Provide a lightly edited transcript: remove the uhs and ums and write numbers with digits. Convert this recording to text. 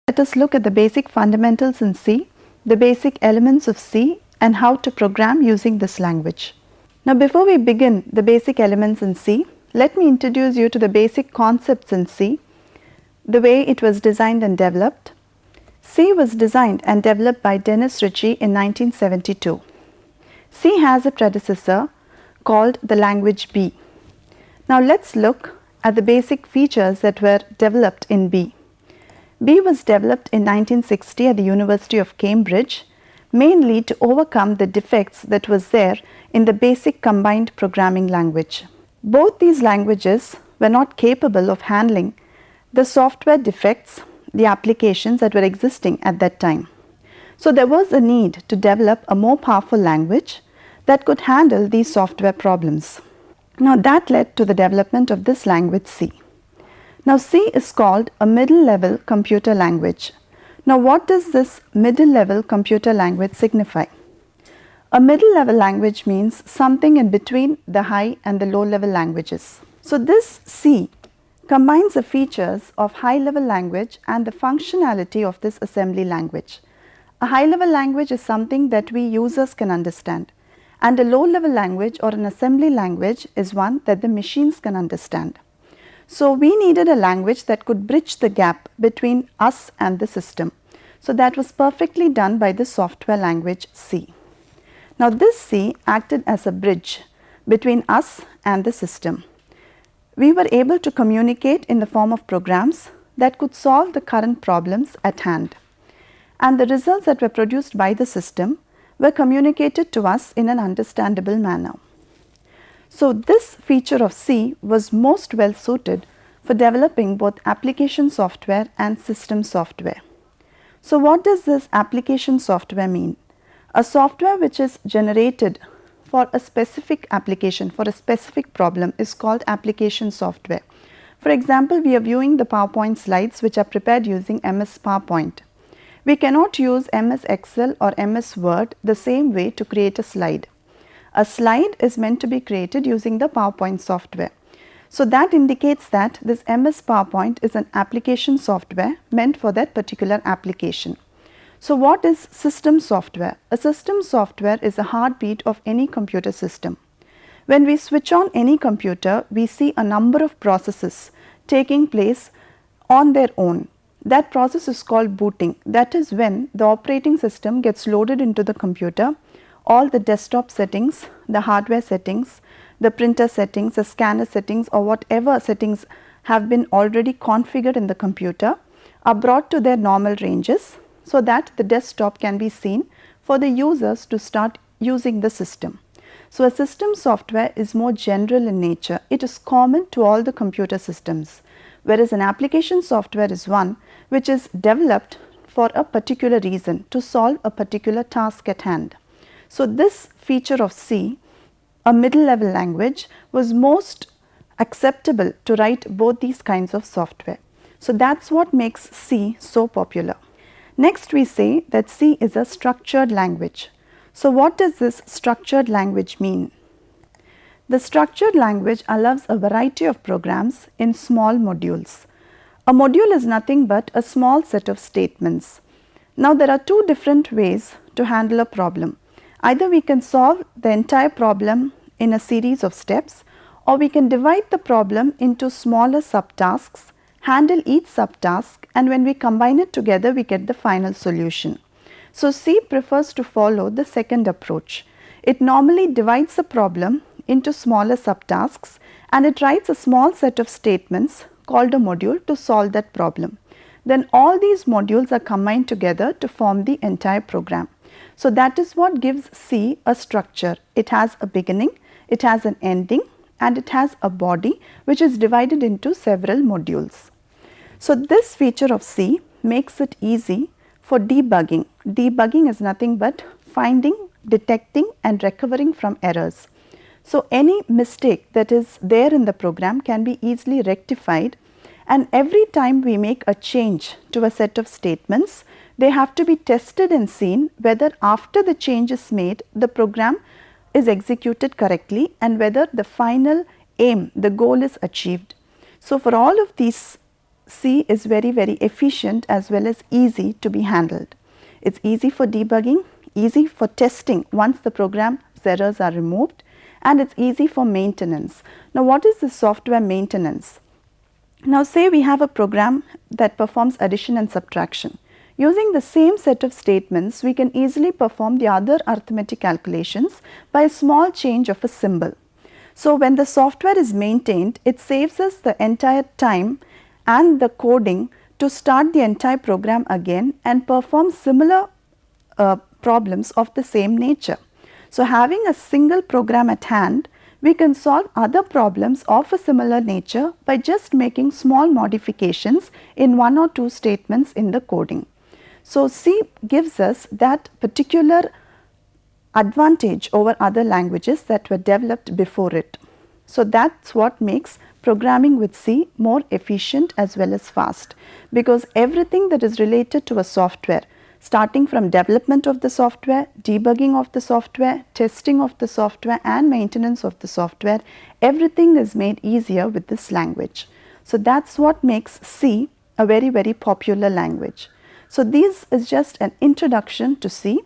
Let us look at the basic fundamentals in C, the basic elements of C, and how to program using this language. Now, before we begin the basic elements in C, let me introduce you to the basic concepts in C, the way it was designed and developed. C was designed and developed by Dennis Ritchie in 1972. C has a predecessor called the language B. Now, let's look at the basic features that were developed in B. B was developed in 1960 at the University of Cambridge, mainly to overcome the defects that was there in the basic combined programming language. Both these languages were not capable of handling the software defects, the applications that were existing at that time. So there was a need to develop a more powerful language that could handle these software problems. Now that led to the development of this language C. Now C is called a middle level computer language. Now what does this middle level computer language signify? A middle level language means something in between the high and the low level languages. So this C combines the features of high level language and the functionality of this assembly language. A high level language is something that we users can understand, and a low level language or an assembly language is one that the machines can understand. So we needed a language that could bridge the gap between us and the system. So that was perfectly done by the software language C. Now this C acted as a bridge between us and the system. We were able to communicate in the form of programs that could solve the current problems at hand. And the results that were produced by the system were communicated to us in an understandable manner. So this feature of C was most well suited for developing both application software and system software. So what does this application software mean? A software which is generated for a specific application, for a specific problem, is called application software. For example, we are viewing the PowerPoint slides which are prepared using MS PowerPoint. We cannot use MS Excel or MS Word the same way to create a slide. A slide is meant to be created using the PowerPoint software. So that indicates that this MS PowerPoint is an application software meant for that particular application. So what is system software? A system software is a heartbeat of any computer system. When we switch on any computer, we see a number of processes taking place on their own. That process is called booting. That is when the operating system gets loaded into the computer. All the desktop settings, the hardware settings, the printer settings, the scanner settings, or whatever settings have been already configured in the computer are brought to their normal ranges so that the desktop can be seen for the users to start using the system. So a system software is more general in nature. It is common to all the computer systems, whereas an application software is one which is developed for a particular reason, to solve a particular task at hand. So this feature of C, a middle level language, was most acceptable to write both these kinds of software. So that's what makes C so popular. Next we say that C is a structured language. So what does this structured language mean? The structured language allows a variety of programs in small modules. A module is nothing but a small set of statements. Now there are two different ways to handle a problem. Either we can solve the entire problem in a series of steps, or we can divide the problem into smaller subtasks, handle each subtask, and when we combine it together we get the final solution. So C prefers to follow the second approach. It normally divides the problem into smaller subtasks and it writes a small set of statements called a module to solve that problem. Then all these modules are combined together to form the entire program. So that is what gives C a structure. It has a beginning, it has an ending, and it has a body which is divided into several modules. So this feature of C makes it easy for debugging. Debugging is nothing but finding, detecting and recovering from errors. So any mistake that is there in the program can be easily rectified, and every time we make a change to a set of statements, they have to be tested and seen whether after the change is made, the program is executed correctly and whether the final aim, the goal is achieved. So for all of these C is very efficient as well as easy to be handled. It's easy for debugging, easy for testing once the program's errors are removed, and it's easy for maintenance. Now what is the software maintenance? Now say we have a program that performs addition and subtraction. Using the same set of statements, we can easily perform the other arithmetic calculations by a small change of a symbol. So when the software is maintained, it saves us the entire time and the coding to start the entire program again and perform similar problems of the same nature. So having a single program at hand, we can solve other problems of a similar nature by just making small modifications in one or two statements in the coding. So C gives us that particular advantage over other languages that were developed before it. So that's what makes programming with C more efficient as well as fast, because everything that is related to a software, starting from development of the software, debugging of the software, testing of the software and maintenance of the software, everything is made easier with this language. So that's what makes C a very popular language. So this is just an introduction to C.